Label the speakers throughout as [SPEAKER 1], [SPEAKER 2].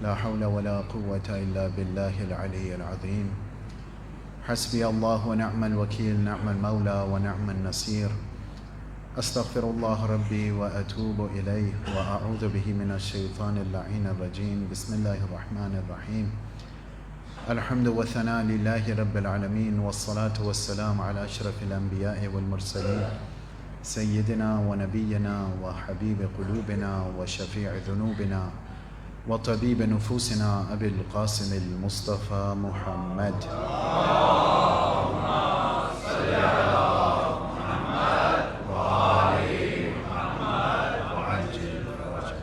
[SPEAKER 1] لا حول ولا قوة إلا بالله العلي العظيم حسبي الله ونعم الوكيل نعم المولى ونعم النصير أستغفر الله ربي وأتوب إليه وأعوذ به من الشيطان اللعين الرجيم بسم الله الرحمن الرحيم الحمد والثناء لله رب العالمين والصلاة والسلام على أشرف الأنبياء والمرسلين سيدنا ونبينا وحبيب قلوبنا وشفيع ذنوبنا وطبيب نفوسنا أبي القاسم المصطفى محمد اللهم صل على محمد وآل محمد وعجل فرجه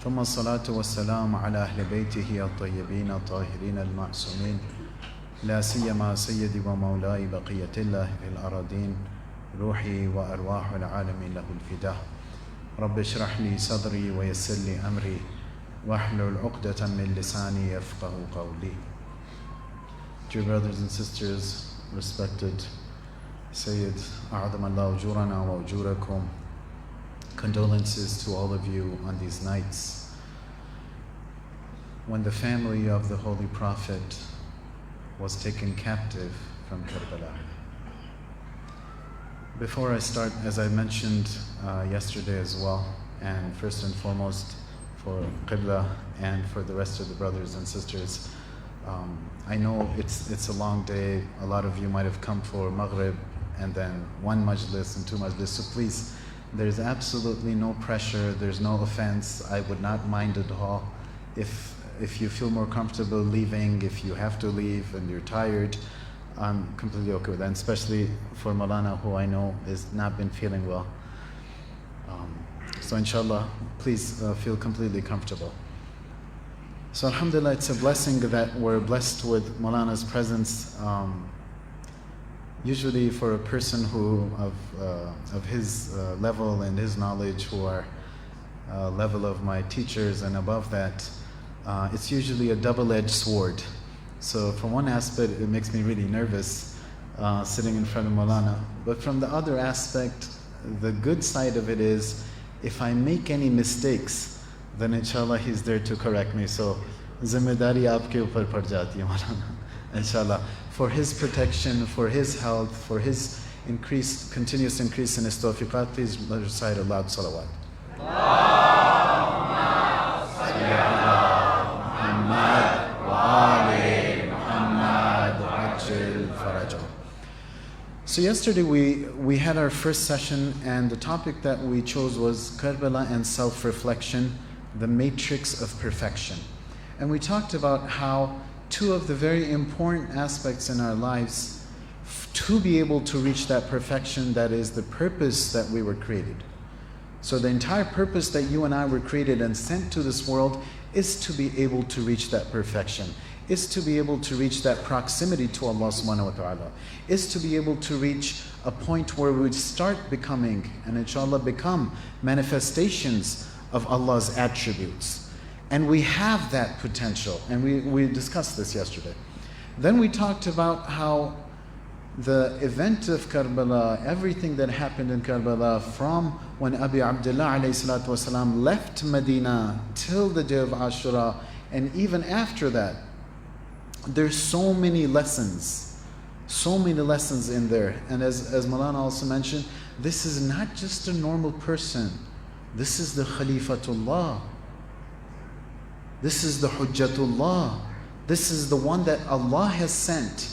[SPEAKER 1] ثم الصلاة والسلام على أهل بيته الطيبين الطاهرين المعصومين لا سيما سيدي ومولاي بقية الله في الأراضين روحي وأرواح العالمين له الفداء رب اشرح لي صدري ويسر لي أمري واحلل عقدة من لساني يفقه قولي. Dear brothers and sisters, respected Sayid, أعظم الله أجورنا وأجوركم. Condolences to all of you on these nights when the family of the Holy Prophet was taken captive from Karbala. Before I start, as I mentioned yesterday as well, and first and foremost for Qibla and for the rest of the brothers and sisters, I know it's a long day. A lot of you might have come for Maghrib and then one Majlis and two Majlis. So please, there's absolutely no pressure, there's no offense. I would not mind at all. If you feel more comfortable leaving, if you have to leave and you're tired, I'm completely okay with that, and especially for Maulana, who I know has not been feeling well. So inshallah, please feel completely comfortable. So alhamdulillah, it's a blessing that we're blessed with Maulana's presence. Usually for a person who of his level and his knowledge, who are level of my teachers and above that, it's usually a double-edged sword. So from one aspect, it makes me really nervous sitting in front of Maulana. But from the other aspect, the good side of it is, if I make any mistakes, then inshallah he's there to correct me. So zimmedari aapke upar pad jati hai Maulana, inshallah. For his protection, for his health, for his continuous increase in his tawfiqat, please let us recite a loud salawat. Allahumma salli ala Muhammad wa ali Muhammad ajil farajah. So yesterday we had our first session, and the topic that we chose was Karbala and self-reflection, the matrix of perfection. And we talked about how two of the very important aspects in our lives to be able to reach that perfection, that is the purpose that we were created. So the entire purpose that you and I were created and sent to this world is to be able to reach that perfection, is to be able to reach that proximity to Allah subhanahu wa ta'ala, is to be able to reach a point where we start becoming, and inshallah become, manifestations of Allah's attributes. And we have that potential, and we discussed this yesterday. Then we talked about how the event of Karbala, everything that happened in Karbala from when Abi Abdullah alayhi salatu wasalam left Medina till the day of Ashura, and even after that, there's so many lessons in there. And as Maulana also mentioned, this is not just a normal person. This is the Khalifatullah. This is the Hujjatullah. This is the one that Allah has sent.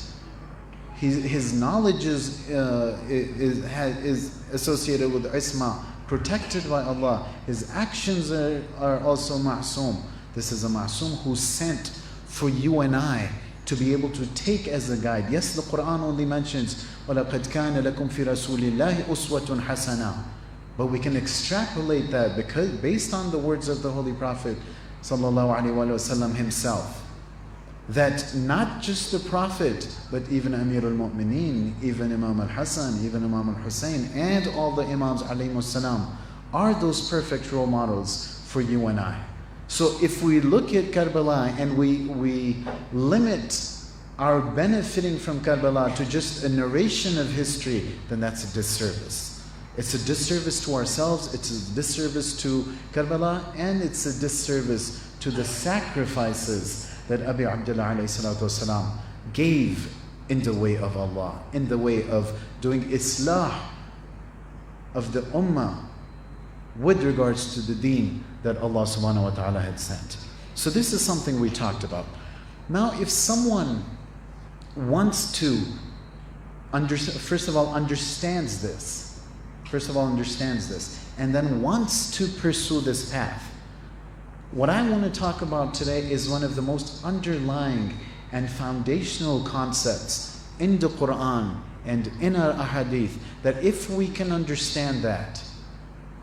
[SPEAKER 1] His knowledge is associated with Isma, protected by Allah. His actions are also ma'soom. This is a ma'soom who's sent for you and I to be able to take as a guide. Yes, the Quran only mentions وَلَقَدْ كَانَ لَكُمْ فِي رَسُولِ اللَّهِ أُسْوَةٌ حَسَنَةٌ, but we can extrapolate that because based on the words of the Holy Prophet sallallahu alaihi wasallam himself, that not just the Prophet, but even Amir al-Mu'mineen, even Imam al-Hasan, even Imam al-Hussein, and all the Imams alayhimus salam are those perfect role models for you and I. So if we look at Karbala and we limit our benefiting from Karbala to just a narration of history, then that's a disservice. It's a disservice to ourselves, it's a disservice to Karbala, and it's a disservice to the sacrifices that Abi Abdullah alayhi salatu wasalam gave in the way of Allah, in the way of doing islah of the ummah with regards to the deen that Allah subhanahu wa ta'ala had sent. So this is something we talked about. Now if someone wants to, first of all understands this, and then wants to pursue this path, what I want to talk about today is one of the most underlying and foundational concepts in the Quran and in our ahadith, that if we can understand that,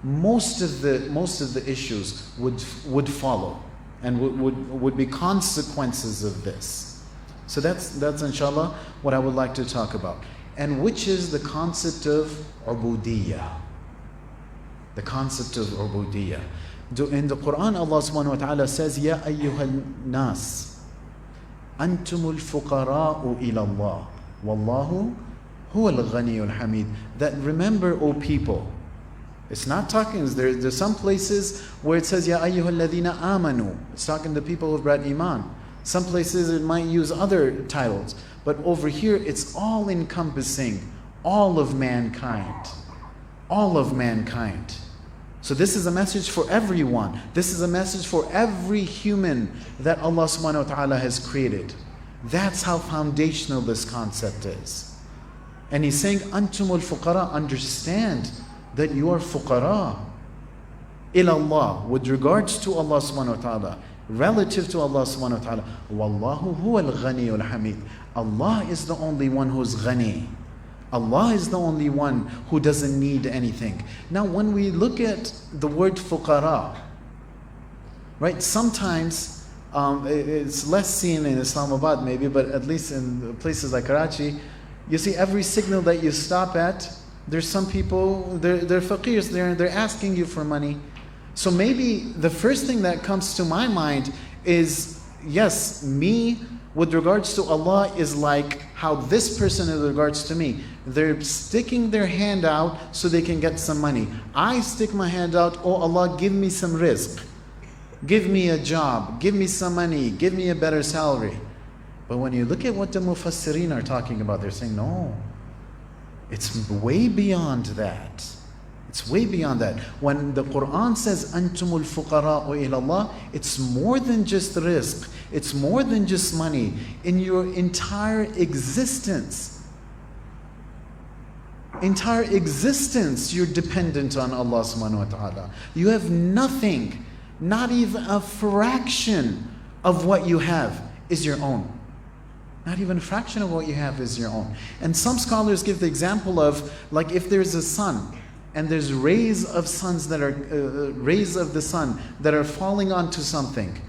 [SPEAKER 1] most of the issues would follow and would be consequences of this. So that's inshallah what I would like to talk about, and which is the concept of ubudiyya. The concept of ubudiyya. In the Quran, Allah subhanahu wa ta'ala says, Ya ayyuhal nas, antumul fuqara'u ila Allah, wallahu huwal ghaniyul hamid. That remember, O people. It's not talking, there's some places where it says, Ya ayyuhal ladhina amanu. It's talking to people who've brought iman. Some places it might use other titles. But over here, it's all encompassing all of mankind. All of mankind. So this is a message for everyone. This is a message for every human that Allah subhanahu wa ta'ala has created. That's how foundational this concept is. And He's saying, Antumul fuqara, understand that you are fuqara ila Allah, with regards to Allah subhanahu wa ta'ala, relative to Allah subhanahu wa ta'ala. Wallahu huwal ghaniyul hamid. Allah is the only one who's ghani. Allah is the only one who doesn't need anything. Now when we look at the word fuqara, right, sometimes it's less seen in Islamabad maybe, but at least in places like Karachi, you see every signal that you stop at, there's some people, they're faqirs, they're asking you for money. So maybe the first thing that comes to my mind is, yes, me with regards to Allah is like how this person is with regards to me. They're sticking their hand out so they can get some money. I stick my hand out, oh Allah, give me some rizq. Give me a job, give me some money, give me a better salary. But when you look at what the mufassirin are talking about, they're saying, no, it's way beyond that. It's way beyond that. When the Quran says, Antumul fuqara'u ila Allah, it's more than just rizq. It's more than just money. In your entire existence, you're dependent on Allah subhanahu wa ta'ala. You have nothing, not even a fraction of what you have is your own. Not even a fraction of what you have is your own. And some scholars give the example of, like, if there's a sun, and there's rays of suns that are rays of the sun that are falling onto something.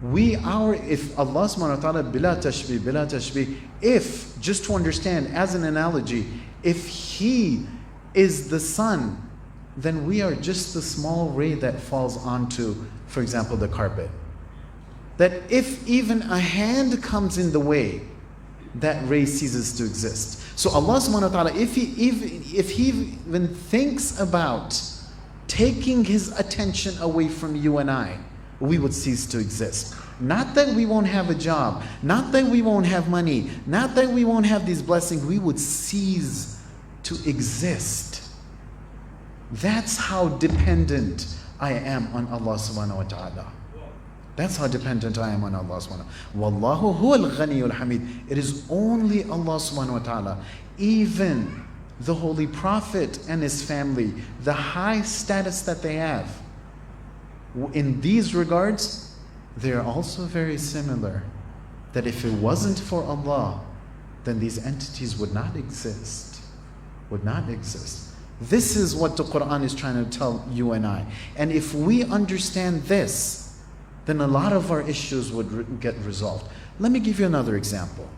[SPEAKER 1] If Allah subhanahu wa ta'ala, bila tashbih, if, just to understand as an analogy, if He is the sun, then we are just the small ray that falls onto, for example, the carpet. That if even a hand comes in the way, that ray ceases to exist. So Allah subhanahu wa ta'ala, if He even thinks about taking His attention away from you and I, we would cease to exist. Not that we won't have a job, not that we won't have money, not that we won't have these blessings, we would cease to exist. That's how dependent I am on Allah subhanahu wa ta'ala. That's how dependent I am on Allah subhanahu wa ta'ala. Wallahu huwal ghaniyul hamid. It is only Allah subhanahu wa ta'ala. Even the Holy Prophet and his family, the high status that they have, in these regards, they are also very similar. That if it wasn't for Allah, then these entities would not exist. Would not exist. This is what the Quran is trying to tell you and I. And if we understand this, then a lot of our issues would get resolved. Let me give you another example.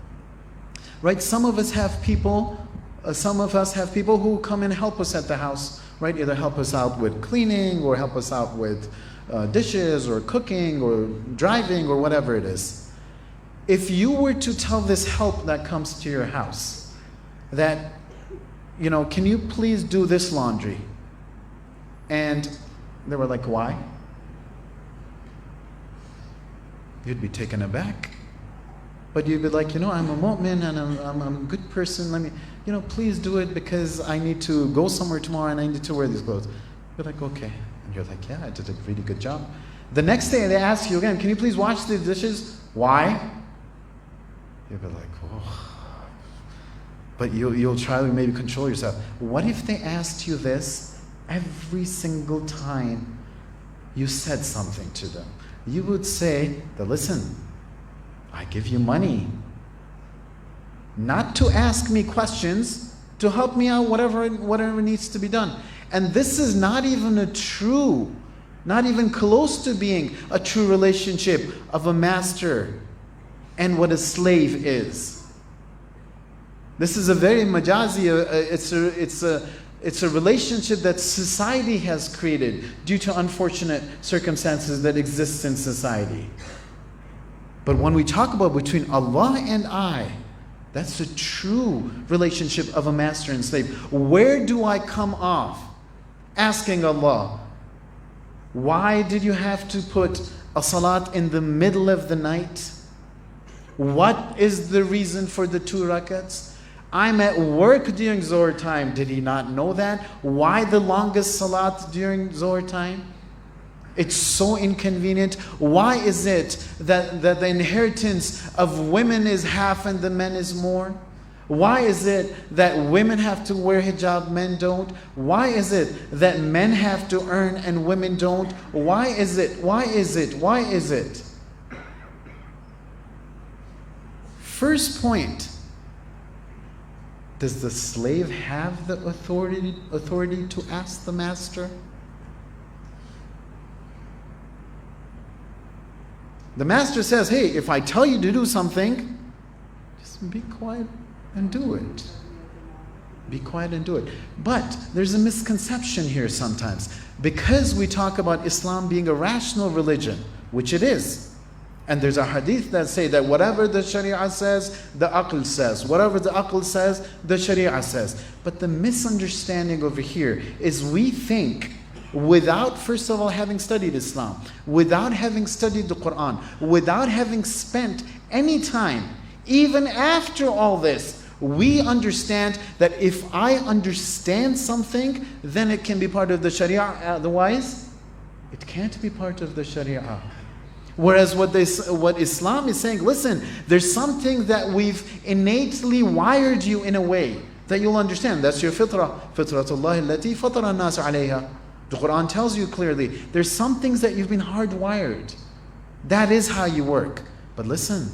[SPEAKER 1] Right? Some of us have people who come and help us at the house, right? Either help us out with cleaning or help us out with dishes or cooking or driving or whatever it is. If you were to tell this help that comes to your house that can you please do this laundry? And they were like, why? You'd be taken aback. But you'd be like, I'm a mu'min and I'm a good person. Let me, please do it because I need to go somewhere tomorrow and I need to wear these clothes. You're like, okay. And you're like, yeah, I did a really good job. The next day they ask you again, can you please wash the dishes? Why? You'll be like, oh. But you'll try to maybe control yourself. What if they asked you this every single time you said something to them? You would say that, listen, I give you money not to ask me questions, to help me out whatever needs to be done. And this is not even not even close to being a true relationship of a master and what a slave is. This is a very majazi, it's a relationship that society has created due to unfortunate circumstances that exist in society. But when we talk about between Allah and I, that's a true relationship of a master and slave. Where do I come off asking Allah, why did you have to put a salat in the middle of the night? What is the reason for the 2 rakats? I'm at work during Zohar time. Did he not know that? Why the longest salat during Zohar time? It's so inconvenient. Why is it that the inheritance of women is half and the men is more? Why is it that women have to wear hijab, men don't? Why is it that men have to earn and women don't? Why is it? Why is it? Why is it? First point, does the slave have the authority to ask the master? The master says, hey, if I tell you to do something, just be quiet and do it. Be quiet and do it. But there's a misconception here sometimes. Because we talk about Islam being a rational religion, which it is. And there's a hadith that say that whatever the Sharia says, the aql says. Whatever the aql says, the Sharia says. But the misunderstanding over here is we think, without first of all having studied Islam, without having studied the Quran, without having spent any time, even after all this, we understand that if I understand something, then it can be part of the Sharia. Otherwise, it can't be part of the Sharia. Whereas what Islam is saying, listen, there's something that we've innately wired you in a way that you'll understand. That's your fitrah. Fitratullahi allati fatara an-nas alayha. The Quran tells you clearly, there's some things that you've been hardwired. That is how you work. But listen,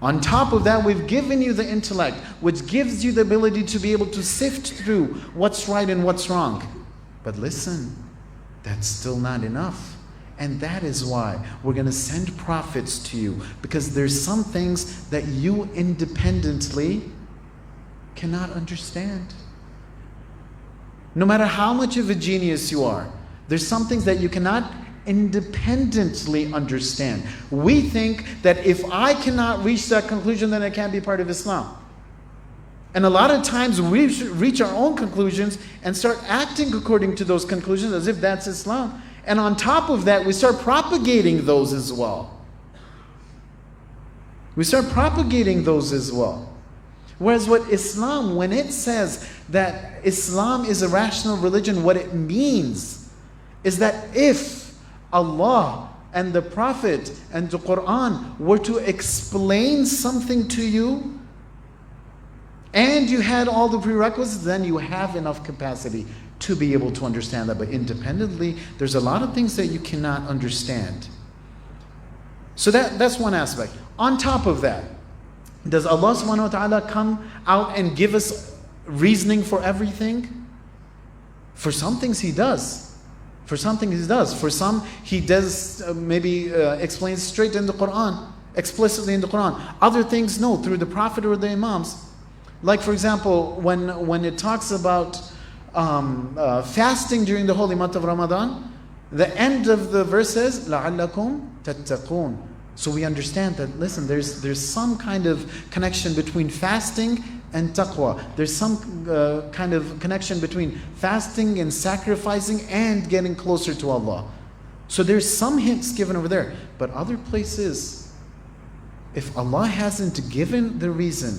[SPEAKER 1] on top of that, we've given you the intellect, which gives you the ability to be able to sift through what's right and what's wrong. But listen, that's still not enough. And that is why we're going to send prophets to you, because there's some things that you independently cannot understand. No matter how much of a genius you are, there's some things that you cannot independently understand. We think that if I cannot reach that conclusion, then it can't be part of Islam. And a lot of times we reach our own conclusions and start acting according to those conclusions as if that's Islam. And on top of that, we start propagating those as well. We start propagating those as well. Whereas what Islam, when it says that Islam is a rational religion, what it means is that if Allah and the Prophet and the Quran were to explain something to you, and you had all the prerequisites, then you have enough capacity to be able to understand that. But independently, there's a lot of things that you cannot understand. So that's one aspect. On top of that, does Allah subhanahu wa ta'ala come out and give us reasoning for everything? For some things He does. For some things He does. For some He does explains straight in the Quran, explicitly in the Quran. Other things, no, through the Prophet or the Imams. Like for example, when it talks about fasting during the holy month of Ramadan, the end of the verse says, لَعَلَّكُمْ تَتَّقُونَ. So we understand that, listen, there's some kind of connection between fasting and taqwa. There's some kind of connection between fasting and sacrificing and getting closer to Allah. So there's some hints given over there. But other places, if Allah hasn't given the reason,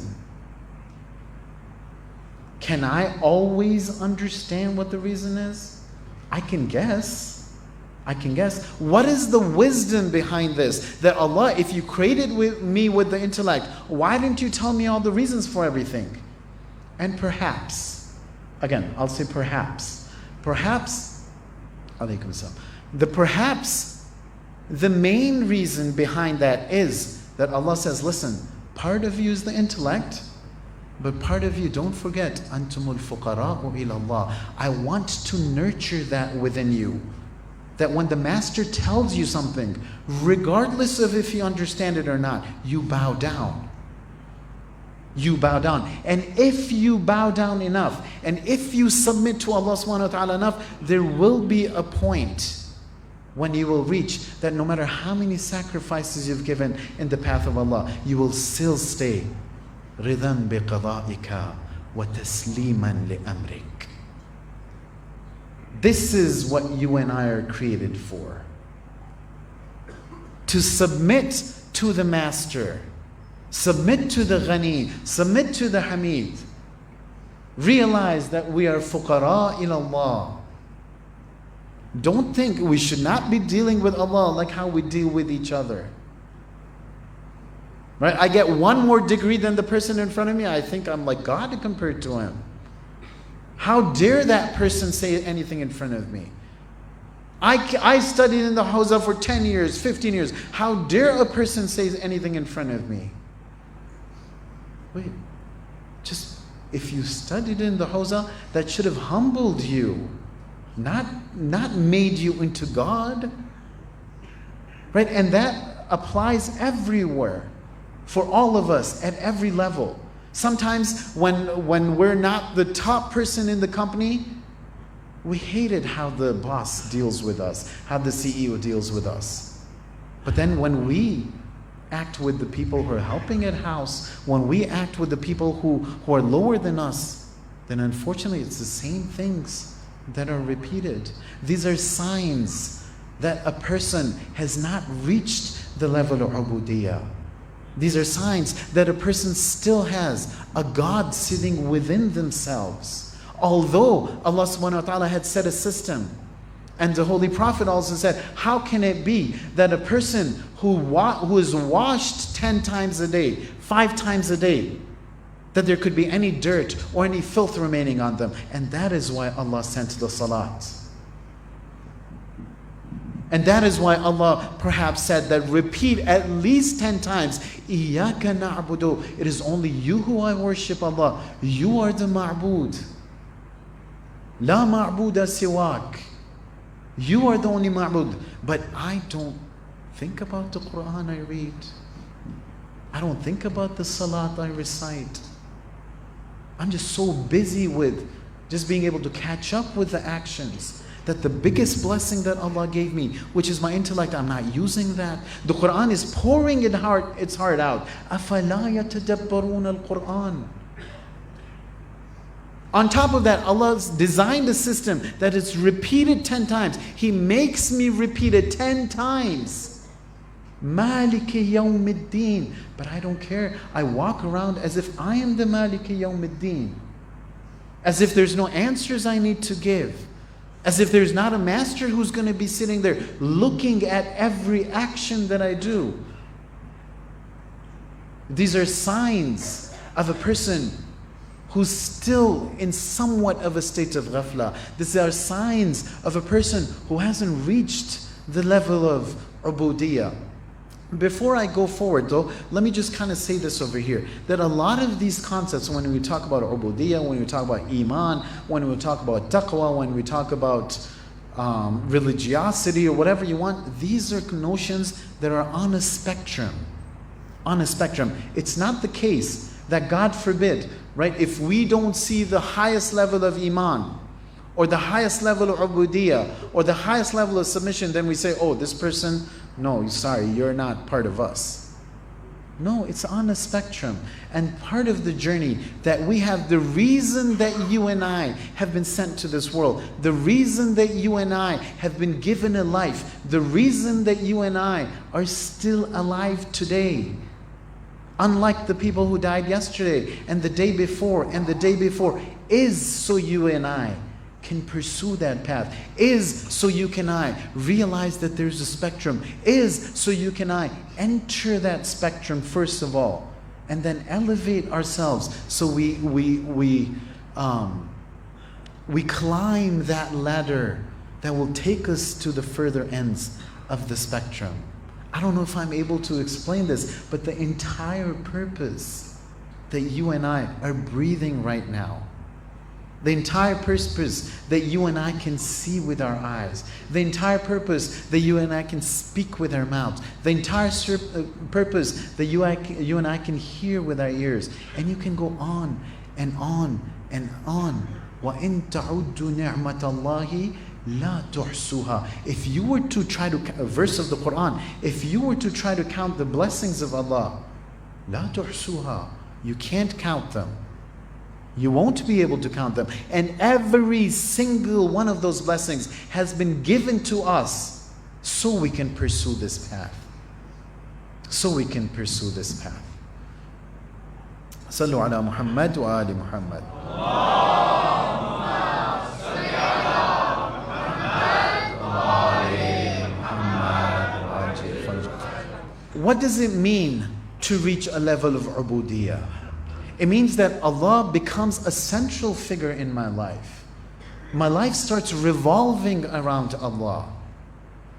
[SPEAKER 1] can I always understand what the reason is? I can guess. What is the wisdom behind this? That Allah, if you created me with the intellect, why didn't you tell me all the reasons for everything? And perhaps, again, I'll say perhaps, alaykum salam. Perhaps the main reason behind that is that Allah says, listen, part of you is the intellect, but part of you, don't forget, antumul fuqara'u ila Allah. I want to nurture that within you. That when the master tells you something, regardless of if you understand it or not, you bow down. You bow down. And if you bow down enough, and if you submit to Allah subhanahu wa ta'ala enough, there will be a point when you will reach that no matter how many sacrifices you've given in the path of Allah, you will still stay رِضًا بِقَضَائِكَ وَتَسْلِيمًا لِأَمْرِكَ. This is what you and I are created for. To submit to the Master, submit to the Ghani, submit to the Hamid. Realize that we are fuqara ila Allah. Don't think we should not be dealing with Allah like how we deal with each other. Right? I get one more degree than the person in front of me, I think I'm like God compared to him. How dare that person say anything in front of me? I studied in the Hawza for 10 years, 15 years. How dare a person say anything in front of me? Wait, just if you studied in the Hawza, that should have humbled you, not made you into God. Right? And that applies everywhere for all of us at every level. Sometimes when we're not the top person in the company, we hated how the boss deals with us, how the CEO deals with us. But then when we act with the people who are helping at house, when we act with the people who are lower than us, then unfortunately it's the same things that are repeated. These are signs that a person has not reached the level of ubudiyah. These are signs that a person still has a God sitting within themselves. Although Allah subhanahu wa ta'ala had set a system. And the Holy Prophet also said, how can it be that a person who is washed 10 times a day, 5 times a day, that there could be any dirt or any filth remaining on them? And that is why Allah sent the salat. And that is why Allah perhaps said that repeat at least 10 times, Iyaka na'budu. It is only you who I worship, Allah. You are the ma'bud. La ma'buda siwak. You are the only ma'bud. But I don't think about the Quran I read. I don't think about the salat I recite. I'm just so busy with just being able to catch up with the actions, that the biggest blessing that Allah gave me, which is my intellect, I'm not using that. The Quran is pouring its heart out. أَفَلَا يَتَدَبَّرُونَ الْقُرْآنَ. On top of that, Allah's designed a system that is repeated 10 times. He makes me repeat it 10 times. Maliki yawmiddin. But I don't care. I walk around as if I am the Maliki yawmiddin. As if there's no answers I need to give. As if there's not a master who's going to be sitting there looking at every action that I do. These are signs of a person who's still in somewhat of a state of ghafla. These are signs of a person who hasn't reached the level of ubudiyah. Before I go forward though, let me just kind of say this over here, that a lot of these concepts, when we talk about ubudiyah, when we talk about iman, when we talk about taqwa, when we talk about religiosity or whatever you want, these are notions that are on a spectrum. On a spectrum. It's not the case that, God forbid, right, if we don't see the highest level of iman, or the highest level of ubudiyah, or the highest level of submission, then we say, oh, this person, no, sorry, you're not part of us. No, it's on a spectrum. And part of the journey that we have, the reason that you and I have been sent to this world, the reason that you and I have been given a life, the reason that you and I are still alive today, unlike the people who died yesterday and the day before and the day before, is so you and I can pursue that path, is so you can I realize that there's a spectrum, is so you can I enter that spectrum first of all, and then elevate ourselves so we climb that ladder that will take us to the further ends of the spectrum. I don't know if I'm able to explain this, but the entire purpose that you and I are breathing right now, the entire purpose that you and I can see with our eyes, the entire purpose that you and I can speak with our mouths, the entire purpose that you and I can hear with our ears, and you can go on and on and on. وَإِن تَعُدُّوا نِعْمَةَ اللَّهِ لَا تُحْصُوهَا. If you were to try to, a verse of the Quran, if you were to try to count the blessings of Allah, لَا تُحْصُوهَا, you can't count them. You won't be able to count them. And every single one of those blessings has been given to us so we can pursue this path. So we can pursue this path. Sallu ala Muhammad wa ali Muhammad. What does it mean to reach a level of ubudiyyah? It means that Allah becomes a central figure in my life. My life starts revolving around Allah,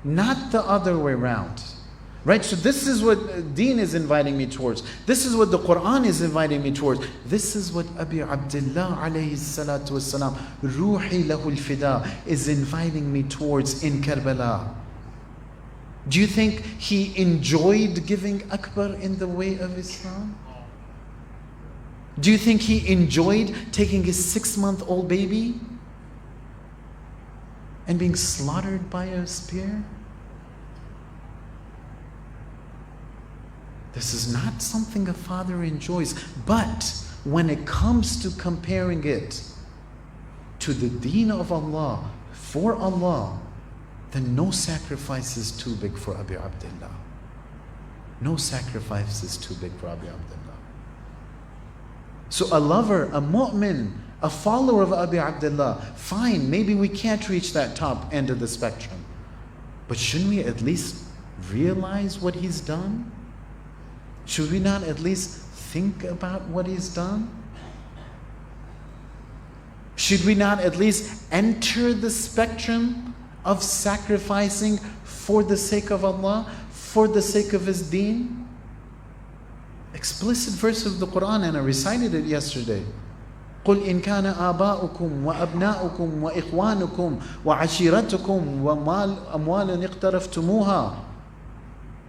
[SPEAKER 1] not the other way around. Right? So this is what Deen is inviting me towards. This is what the Quran is inviting me towards. This is what Abi Abdullah alayhi salatu wasalam, Ruhi lahul fida, is inviting me towards in Karbala. Do you think he enjoyed giving Akbar in the way of Islam? Do you think he enjoyed taking his 6-month-old baby and being slaughtered by a spear? This is not something a father enjoys. But when it comes to comparing it to the deen of Allah, for Allah, then no sacrifice is too big for Abi Abdullah. No sacrifice is too big for Abi Abdullah. So a lover, a mu'min, a follower of Abi Abdullah, fine, maybe we can't reach that top end of the spectrum. But shouldn't we at least realize what he's done? Should we not at least think about what he's done? Should we not at least enter the spectrum of sacrificing for the sake of Allah, for the sake of His deen? Explicit verse of the Quran, and I recited it yesterday. قُلْ إِنْ كَانَ آبَاؤُكُمْ وَأَبْنَاؤُكُمْ وَإِخْوَانُكُمْ وَعَشِيرَتُكُمْ وَأَمْوَالٌ اقْتَرَفْتُمُوهَا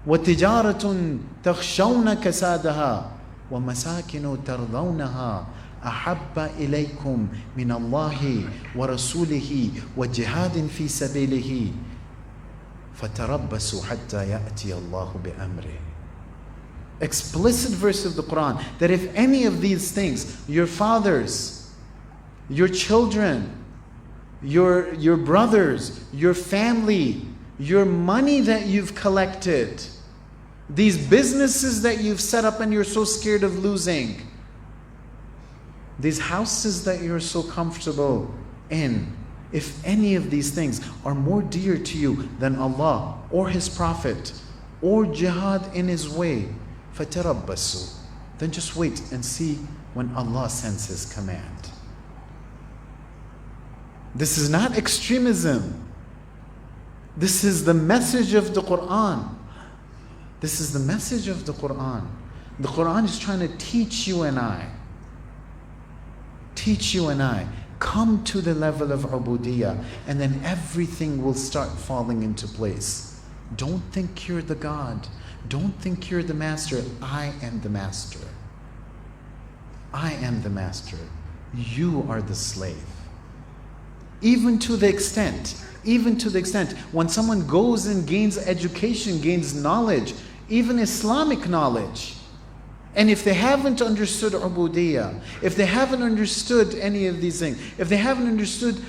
[SPEAKER 1] وَتِجَارَةٌ تَخْشَوْنَ كَسَادَهَا وَمَسَاكِنُ تَرْضَوْنَهَا أَحَبَّ إِلَيْكُمْ مِنَ اللَّهِ وَرَسُولِهِ وَجِهَادٍ فِي سَبِيلِهِ فَتَرَبَّصُوا حَتَّى يَأْتِيَ اللَّهُ بِأَمْرِهِ. Explicit verse of the Quran, that if any of these things, your fathers, your children, your brothers, your family, your money that you've collected, these businesses that you've set up and you're so scared of losing, these houses that you're so comfortable in, if any of these things are more dear to you than Allah or His Prophet or jihad in His way, فَتَرَبَّصُوا, then just wait and see when Allah sends His command. This is not extremism. This is the message of the Quran. This is the message of the Quran. The Quran is trying to teach you and I, come to the level of ubudiyyah, and then everything will start falling into place. Don't think you're the God. Don't think you're the master. I am the master. I am the master. You are the slave. Even to the extent, when someone goes and gains education, gains knowledge, even Islamic knowledge, And if they haven't understood ubudiyah, if they haven't understood any of these things, if they haven't understood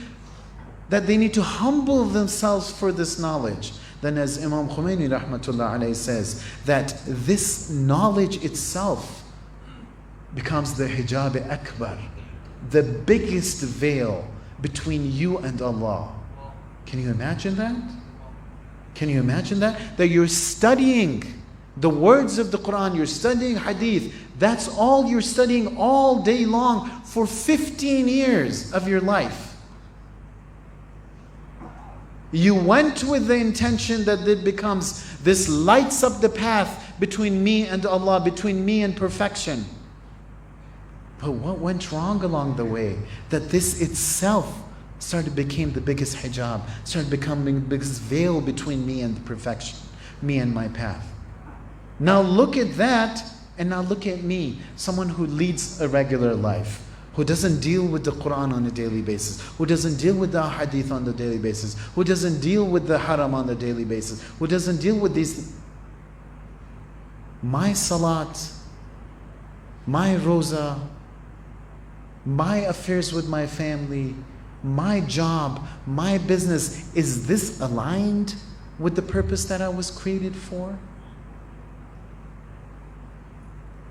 [SPEAKER 1] that they need to humble themselves for this knowledge, then as Imam Khomeini rahmatullah alayhi says, that this knowledge itself becomes the hijab akbar, the biggest veil between you and Allah. Can you imagine that? Can you imagine that? That you're studying the words of the Quran, you're studying hadith, that's all you're studying all day long for 15 years of your life. You went with the intention that it becomes, this lights up the path between me and Allah, between me and perfection. But what went wrong along the way? That this itself became the biggest hijab, started becoming the biggest veil between me and the perfection, me and my path. Now look at that, and now look at me, someone who leads a regular life, who doesn't deal with the Quran on a daily basis, who doesn't deal with the hadith on the daily basis, who doesn't deal with the haram on the daily basis, who doesn't deal with these. My salat, my roza, my affairs with my family, my job, my business, is this aligned with the purpose that I was created for?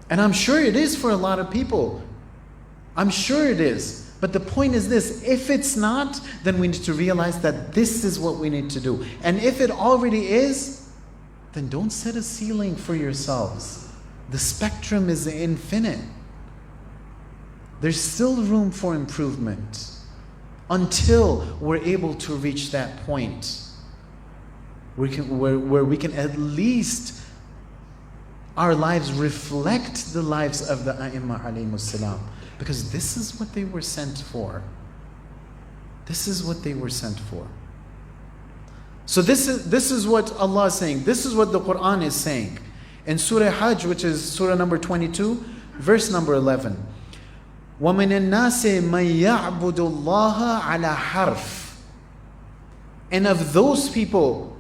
[SPEAKER 1] And I'm sure it is for a lot of people. I'm sure it is. But the point is this, if it's not, then we need to realize that this is what we need to do. And if it already is, then don't set a ceiling for yourselves. The spectrum is infinite. There's still room for improvement until we're able to reach that point where we can at least our lives reflect the lives of the A'imma alayhimus salam. Because this is what they were sent for. This is what they were sent for. So this is what Allah is saying. This is what the Quran is saying. In Surah Hajj, which is Surah number 22, verse number 11. وَمِنَ النَّاسِ مَنْ يَعْبُدُ اللَّهَ عَلَى حَرْفٍ. And of those people,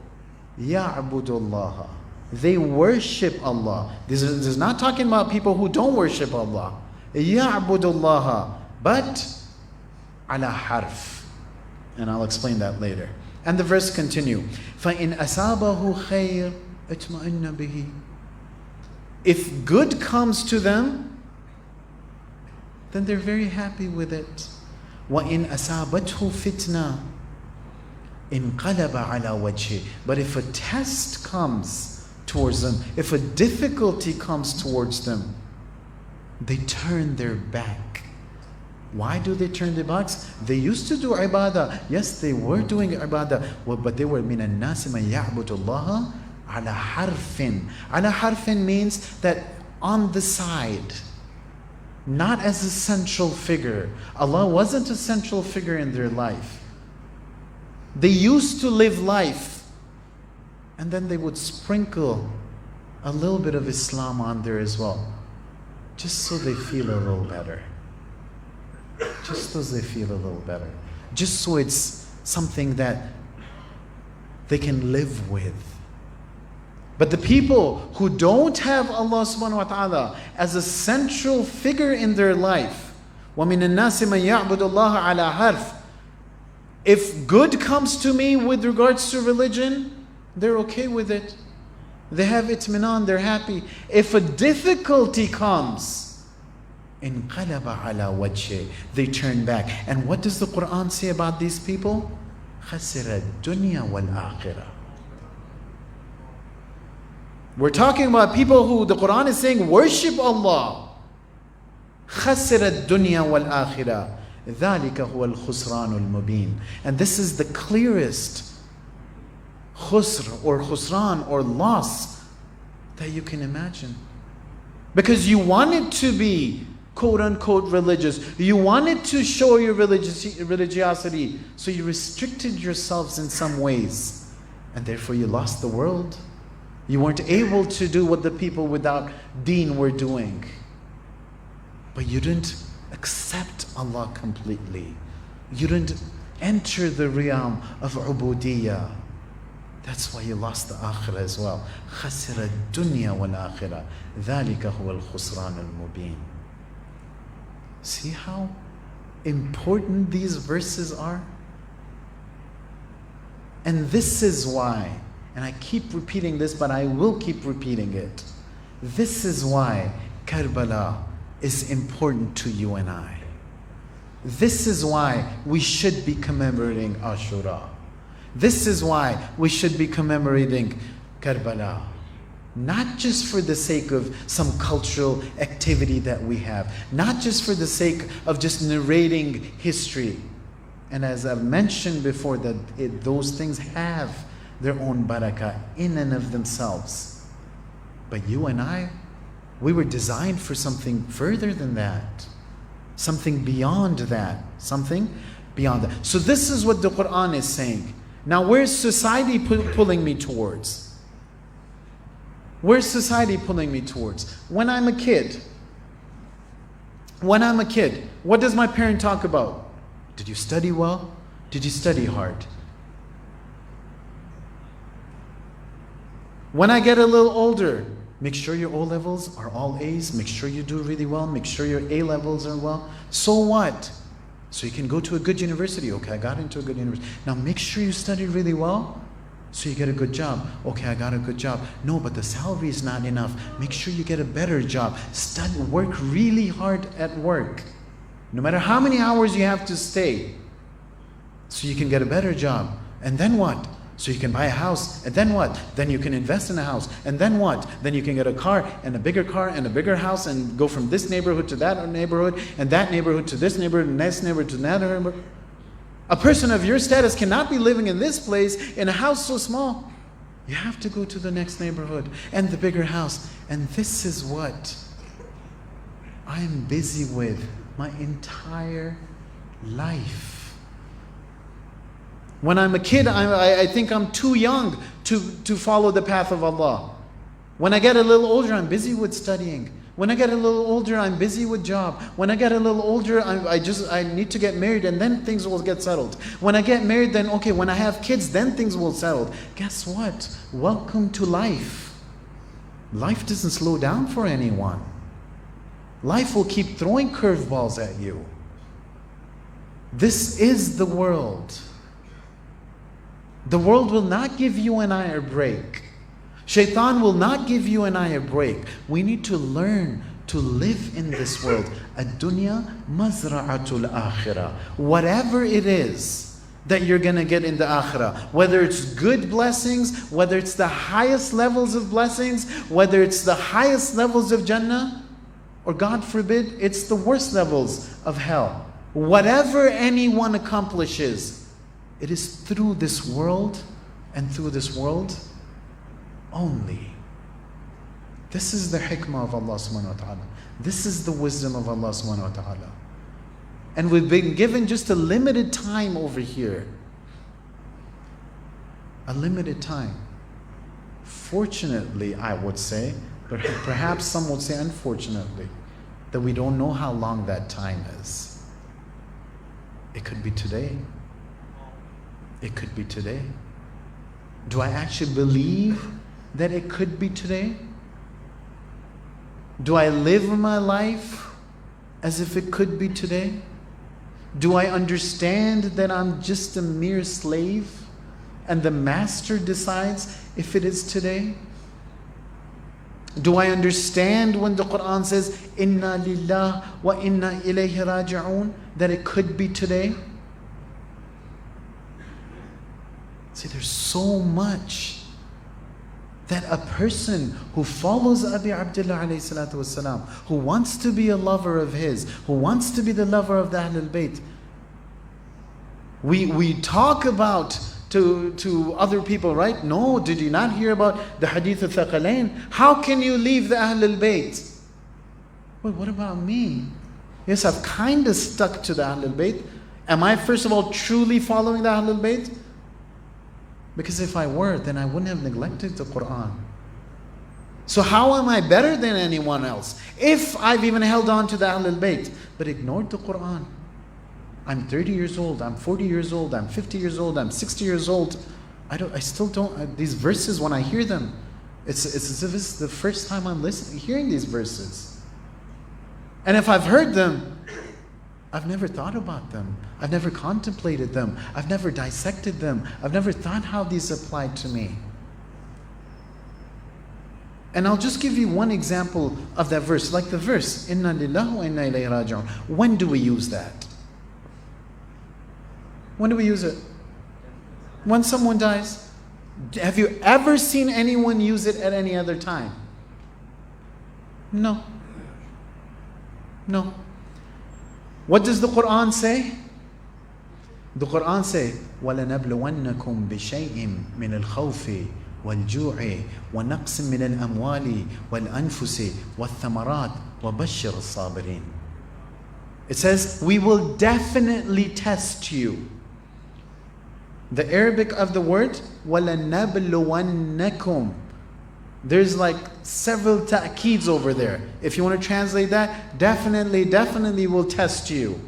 [SPEAKER 1] يَعْبُدُ اللَّهَ, they worship Allah. This is not talking about people who don't worship Allah. يَعْبُدُ اللَّهَ, but عَلَى حَرْفٍ. And I'll explain that later. And the verse continue. فَإِنْ أَصَابَهُ خَيْرٌ اطْمَأَنَّ بِهِ. If good comes to them, then they're very happy with it. وَإِنْ أَصَابَتْهُ فِتْنَةٌ انقلب على وجهه. But if a test comes towards them, if a difficulty comes towards them, they turn their back. Why do they turn their backs? They used to do ibadah. Yes, they were doing ibadah, but they were مِنَ النَّاسِ مَنْ يَعْبُدُ اللَّهَ عَلَى حَرْفٍ. عَلَى حَرْفٍ means that on the side, not as a central figure. Allah wasn't a central figure in their life. They used to live life, and then they would sprinkle a little bit of Islam on there as well, just so they feel a little better. Just so they feel a little better. Just so it's something that they can live with. But the people who don't have Allah subhanahu wa ta'ala as a central figure in their life, وَمِنَ النَّاسِ مَنْ يَعْبُدُ اللَّهَ عَلَى حَرْفٍ. If good comes to me with regards to religion, they're okay with it. They have itminan, they're happy. If a difficulty comes, انقلب على وجهه, they turn back. And what does the Quran say about these people? خسر الدنيا والآخرة. We're talking about people who the Quran is saying worship Allah. خسر الدنيا والآخرة. ذلك هو الخسران المبين. And this is the clearest khusr or khusran or loss that you can imagine. Because you wanted to be quote unquote religious. You wanted to show your religiosity. So you restricted yourselves in some ways. And therefore you lost the world. You weren't able to do what the people without deen were doing. But you didn't accept Allah completely. You didn't enter the realm of ubudiyah. That's why you lost the akhirah as well. خسر الدنيا والآخرة ذلك هو الخسران المبين. See how important these verses are? And this is why, and I keep repeating this, but I will keep repeating it. This is why Karbala is important to you and I. This is why we should be commemorating Ashura. This is why we should be commemorating Karbala. Not just for the sake of some cultural activity that we have. Not just for the sake of just narrating history. And as I've mentioned before, that those things have their own barakah in and of themselves. But you and I, we were designed for something further than that. Something beyond that. Something beyond that. So this is what the Quran is saying. Now where's society pulling me towards? Where's society pulling me towards? When I'm a kid, what does my parent talk about? Did you study well? Did you study hard? When I get a little older, make sure your O levels are all A's. Make sure you do really well. Make sure your A levels are well. So what? So you can go to a good university. Okay, I got into a good university. Now make sure you study really well so you get a good job. Okay, I got a good job. No, but the salary is not enough. Make sure you get a better job. Study, work really hard at work. No matter how many hours you have to stay, so you can get a better job. And then what? So you can buy a house. And then what? Then you can invest in a house. And then what? Then you can get a car and a bigger house and go from this neighborhood to that neighborhood and that neighborhood to this neighborhood and next neighborhood to that neighborhood. A person of your status cannot be living in this place in a house so small. You have to go to the next neighborhood and the bigger house. And this is what I'm busy with my entire life. When I'm a kid, I think I'm too young to follow the path of Allah. When I get a little older, I'm busy with studying. When I get a little older, I'm busy with job. When I get a little older, I need to get married and then things will get settled. When I get married, then okay, when I have kids, then things will settle. Guess what? Welcome to life. Life doesn't slow down for anyone. Life will keep throwing curveballs at you. This is the world. The world will not give you and I a break. Shaitan will not give you and I a break. We need to learn to live in this world. Ad-dunya mazra'atul akhirah. Whatever it is that you're going to get in the akhirah, whether it's good blessings, whether it's the highest levels of blessings, whether it's the highest levels of Jannah, or God forbid, it's the worst levels of hell. Whatever anyone accomplishes, it is through this world and through this world only. This is the hikmah of Allah subhanahu wa ta'ala. This is the wisdom of Allah subhanahu wa ta'ala. And we've been given just a limited time over here. A limited time. Fortunately, I would say, but perhaps some would say unfortunately, that we don't know how long that time is. It could be today. It could be today. Do I actually believe that it could be today? Do I live my life as if it could be today? Do I understand that I'm just a mere slave and the master decides if it is today? Do I understand when the Quran says, Inna lillah wa inna ilayhi raji'un, that it could be today? See, there's so much that a person who follows Abi Abdullah alayhi salatu wasalam, who wants to be a lover of his, who wants to be the lover of the Ahlul Bayt, we talk about to other people, right? No, did you not hear about the Hadith of Thaqalain? How can you leave the Ahlul Bayt? Well, what about me? Yes, I've kind of stuck to the Ahlul Bayt. Am I, first of all, truly following the Ahlul Bayt? Because if I were, then I wouldn't have neglected the Quran. So how am I better than anyone else? If I've even held on to the Ahlul Bayt, but ignored the Quran. I'm 30 years old, I'm 40 years old, I'm 50 years old, I'm 60 years old. I still don't, these verses, when I hear them, it's as if it's the first time I'm hearing these verses. And if I've heard them, I've never thought about them. I've never contemplated them. I've never dissected them. I've never thought how these apply to me. And I'll just give you one example of that verse, like the verse, Inna lillahi wa inna ilayhi raji'un. When do we use that? When do we use it? When someone dies. Have you ever seen anyone use it at any other time? No. No. What does the Quran say? The Quran says, وَلَنَبْلُوَنَّكُمْ بِشَيْءٍ مِّنَ الْخَوْفِ وَالْجُوعِ وَنَقْصٍ مِّنَ الْأَمْوَالِ وَالْأَنفُسِ وَالثَّمَرَاتِ وَبَشِّرِ الصَّابِرِينَ. It says, we will definitely test you. The Arabic of the word, وَلَنَبْلُوَنَّكُمْ. There's like several ta'keeds over there. If you want to translate that, definitely will test you.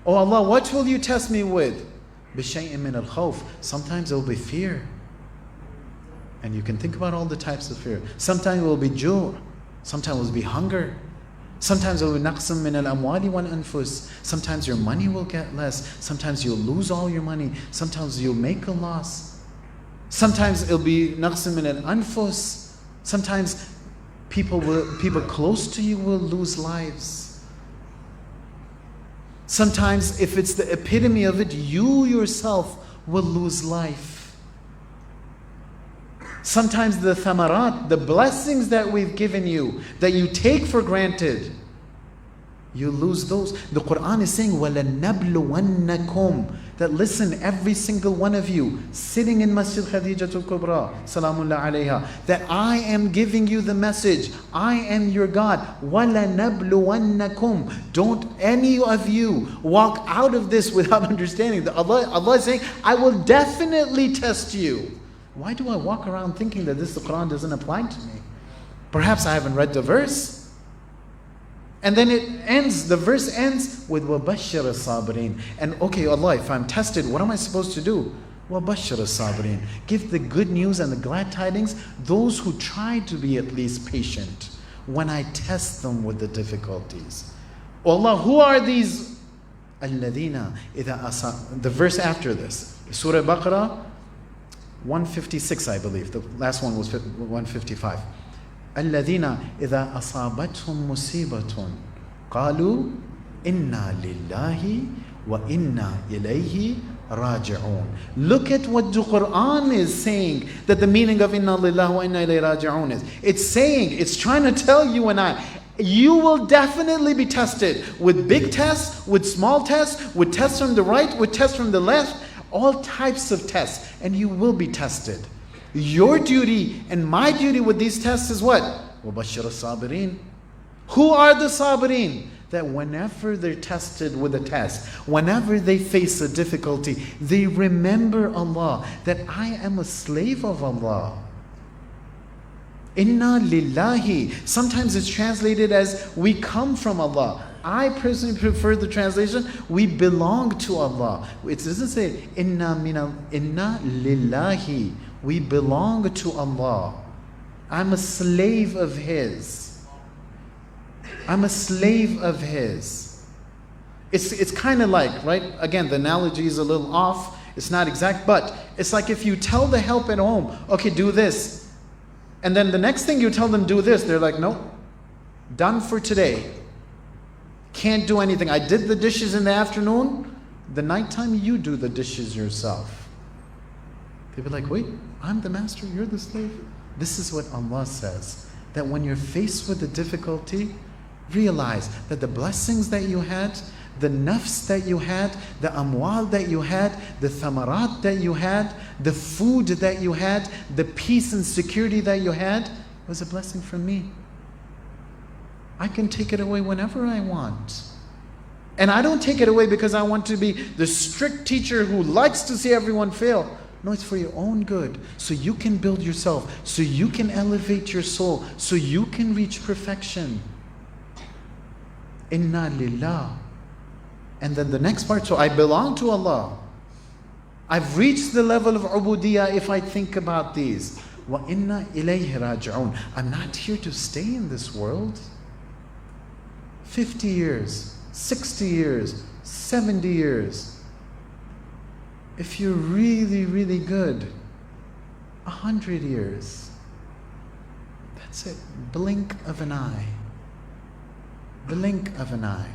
[SPEAKER 1] Oh Allah, what will you test me with? بِشَيْءٍ مِّنَ الْخَوْفِ. Sometimes it will be fear. And you can think about all the types of fear. Sometimes it will be ju'. Sometimes it will be hunger. Sometimes it will be naqsam min al-amwali wal-anfus. Sometimes your money will get less. Sometimes you'll lose all your money. Sometimes you'll make a loss. Sometimes it'll be naqsam min al-anfus. Sometimes people close to you will lose lives. Sometimes, if it's the epitome of it, you yourself will lose life. Sometimes the thamarat, the blessings that we've given you, that you take for granted, you lose those. The Quran is saying, وَلَنَبْلُوَنَّكُمْ. That listen, every single one of you, sitting in Masjid Khadija Kubra, salamullah alayha, that I am giving you the message. I am your God. وَلَنَبْلُوَنَّكُمْ. Don't any of you walk out of this without understanding that Allah is saying, I will definitely test you. Why do I walk around thinking that the Quran doesn't apply to me? Perhaps I haven't read the verse. And then the verse ends with وَبَشِّرَ الصَّابِرِينَ. And okay, Allah, if I'm tested, what am I supposed to do? وَبَشِّرَ الصَّابِرِينَ. Give the good news and the glad tidings, those who try to be at least patient when I test them with the difficulties. Allah, who are these? الَّذِينَ إِذَا أَصَابَ. The verse after this, Surah Baqarah 156, I believe. The last one was 155. الذين إذا أصابتهم مصيبة قالوا إنا لله وإنا إليه راجعون. Look at what the Quran is saying, that the meaning of إنا لله وإنا إليه راجعون is. It's saying, it's trying to tell you and I, you will definitely be tested with big tests, with small tests, with tests from the right, with tests from the left, all types of tests, and you will be tested. Your duty and my duty with these tests is what? وَبَشِّرَ الصَّابِرِينَ. Who are the sabirin? That whenever they're tested with a test, whenever they face a difficulty, they remember Allah, that I am a slave of Allah. Inna lillahi. Sometimes it's translated as we come from Allah. I personally prefer the translation, we belong to Allah. It doesn't say inna lillahi. We belong to Allah. I'm a slave of His. I'm a slave of His. It's kind of like, right? Again, the analogy is a little off. It's not exact, but it's like if you tell the help at home, okay, do this. And then the next thing you tell them, do this. They're like, nope, done for today. Can't do anything. I did the dishes in the afternoon. The nighttime, you do the dishes yourself. People are like, wait, I'm the master, you're the slave. This is what Allah says, that when you're faced with a difficulty, realize that the blessings that you had, the nafs that you had, the amwal that you had, the thamarat that you had, the food that you had, the peace and security that you had, was a blessing from me. I can take it away whenever I want. And I don't take it away because I want to be the strict teacher who likes to see everyone fail. No, it's for your own good. So you can build yourself. So you can elevate your soul. So you can reach perfection. Inna lillah. And then the next part, so I belong to Allah. I've reached the level of ubudiyah if I think about these. وَإِنَّا إِلَيْهِ رَاجِعُونَ. I'm not here to stay in this world. 50 years, 60 years, 70 years. If you're really, really good, 100 years. That's it. Blink of an eye. Blink of an eye.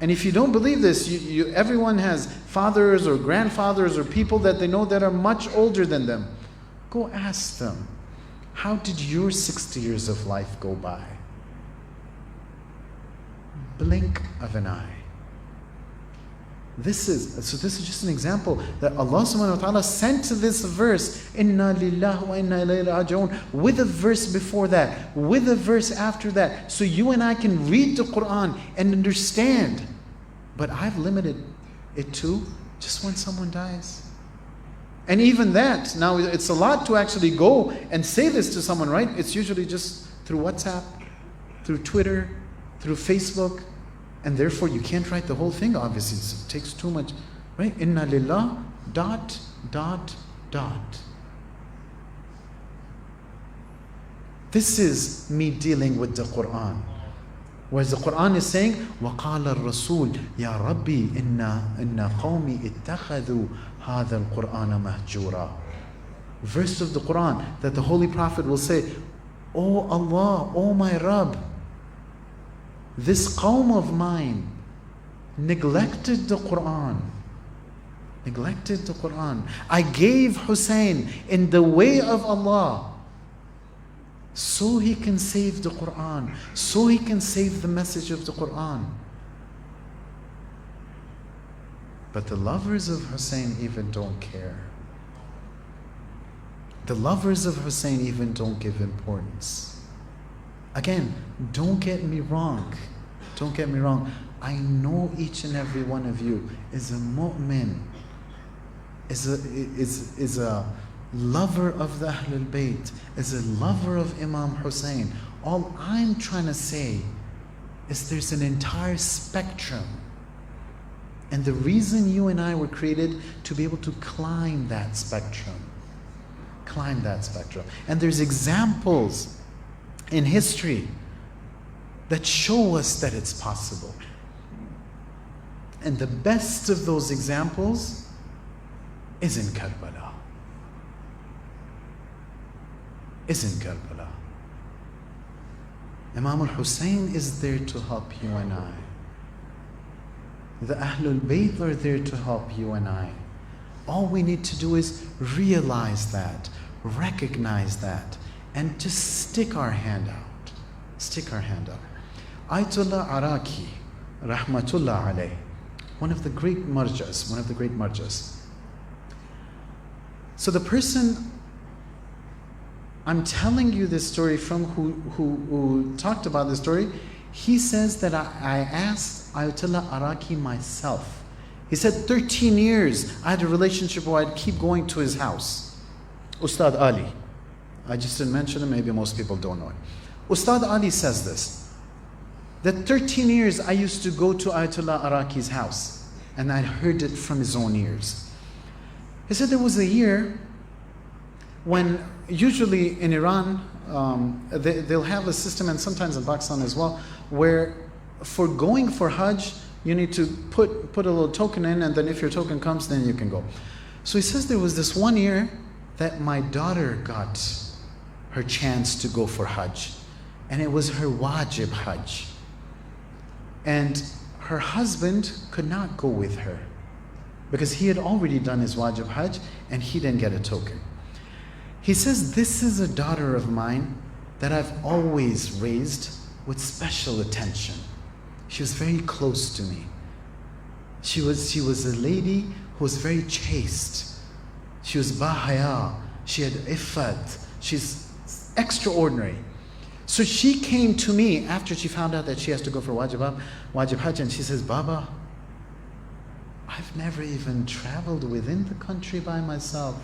[SPEAKER 1] And if you don't believe this, everyone has fathers or grandfathers or people that they know that are much older than them. Go ask them, how did your 60 years of life go by? Blink of an eye. This is just an example that Allah subhanahu wa ta'ala sent to this verse, Inna lillahi wa inna ilayhi raji'un, with a verse before that, with a verse after that, so you and I can read the Quran and understand. But I've limited it to just when someone dies. And even that, now it's a lot to actually go and say this to someone, right? It's usually just through WhatsApp, through Twitter, through Facebook. And therefore, you can't write the whole thing, obviously. It takes too much, right? Inna lillah, ... This is me dealing with the Quran. Whereas the Quran is saying, وَقَالَ الرَّسُولُ يَا رَبِّي إِنَّ قَوْمِ اتَّخَذُوا هَذَا الْقُرْآنَ مَهْجُورًا. Verse of the Quran that the Holy Prophet will say, Oh Allah, oh my Rabb, this qawm of mine neglected the Quran. Neglected the Quran. I gave Hussein in the way of Allah so he can save the Quran, so he can save the message of the Quran. But the lovers of Hussein even don't care. The lovers of Hussein even don't give importance. Again, don't get me wrong. Don't get me wrong. I know each and every one of you is a mu'min, is a lover of the Ahlul Bayt, is a lover of Imam Hussein. All I'm trying to say is there's an entire spectrum. And the reason you and I were created to be able to climb that spectrum. Climb that spectrum. And there's examples in history that show us that it's possible. And the best of those examples is in Karbala. Is in Karbala. Imam al-Hussein is there to help you and I. The Ahlul Bayt are there to help you and I. All we need to do is realize that, recognize that, and just stick our hand out. Stick our hand out. Ayatollah Araki, rahmatullah alayh, one of the great marjas. So the person I'm telling you this story from who talked about this story, he says that I asked Ayatollah Araki myself. He said 13 years I had a relationship where I'd keep going to his house. Ustad Ali. I just didn't mention him, maybe most people don't know it. Ustad Ali says this, that 13 years I used to go to Ayatollah Araki's house and I heard it from his own ears. He said there was a year when usually in Iran, they'll have a system, and sometimes in Pakistan as well, where for going for Hajj, you need to put a little token in, and then if your token comes, then you can go. So he says there was this one year that my daughter got her chance to go for Hajj, and it was her wajib Hajj. And her husband could not go with her because he had already done his wajib Hajj and he didn't get a token. He says, this is a daughter of mine that I've always raised with special attention. She was very close to me. She was a lady who was very chaste. She was bahaya. She had iffat. She's extraordinary. So she came to me after she found out that she has to go for wajib Hajj, and she says, Baba, I've never even traveled within the country by myself.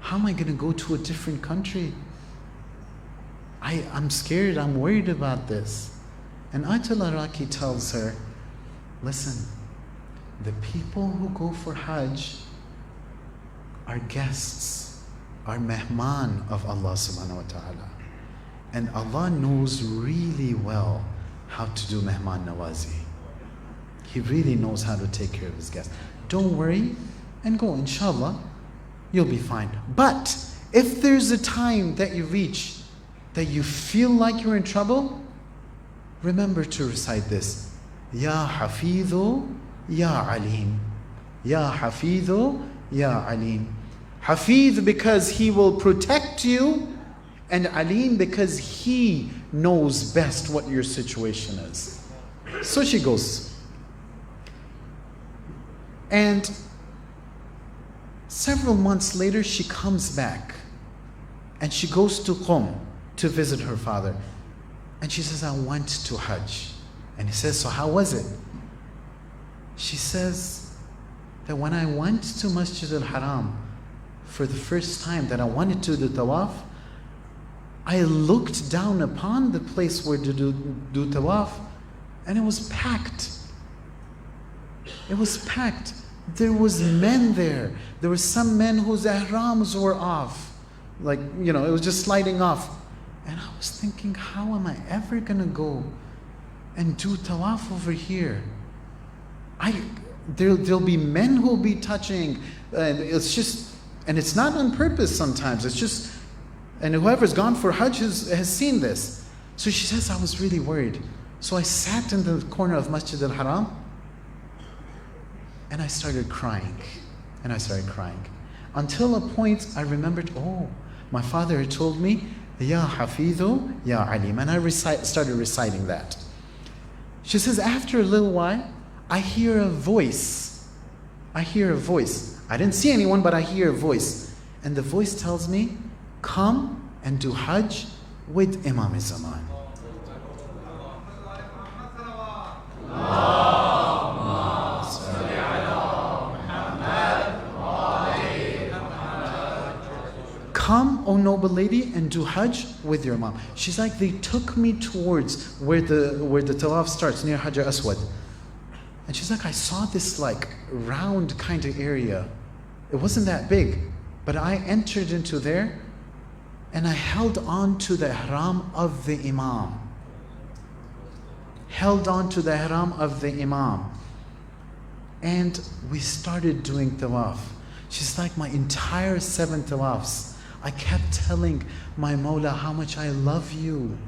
[SPEAKER 1] How am I going to go to a different country? I'm scared, I'm worried about this. And Ayatollah Araki tells her, listen, the people who go for Hajj are guests, are mehman of Allah subhanahu wa ta'ala. And Allah knows really well how to do mehman nawazi. He really knows how to take care of his guests. Don't worry and go, inshallah, you'll be fine. But if there's a time that you reach that you feel like you're in trouble, remember to recite this. Ya Hafidhu, Ya Alim. Ya Hafidhu, Ya Alim. Hafidh because he will protect you, and Alim because he knows best what your situation is. So she goes. And several months later, she comes back and she goes to Qom to visit her father. And she says, I went to Hajj. And he says, so how was it? She says that when I went to Masjid al-Haram for the first time, that I wanted to do tawaf, I looked down upon the place where to do tawaf, and it was packed. It was packed. There was men there. There were some men whose ihrams were off. Like, it was just sliding off. And I was thinking, how am I ever going to go and do tawaf over here? There'll be men who'll be touching, and it's not on purpose sometimes. It's just, and whoever's gone for Hajj has seen this. So she says, I was really worried. So I sat in the corner of Masjid al-Haram, and I started crying. Until a point I remembered, my father had told me, Ya Hafidhu, Ya Alim. And I started reciting that. She says, after a little while, I hear a voice. I didn't see anyone, but I hear a voice. And the voice tells me, come and do Hajj with Imam Zaman. Come, O noble lady, and do Hajj with your mom. She's like, they took me towards where the tawaf starts, near Hajar Aswad. And she's like, I saw this like round kind of area. It wasn't that big, but I entered into there and I held on to the ihram of the Imam. And we started doing tawaf. She's like, my entire 7 tawafs, I kept telling my Mawla how much I love you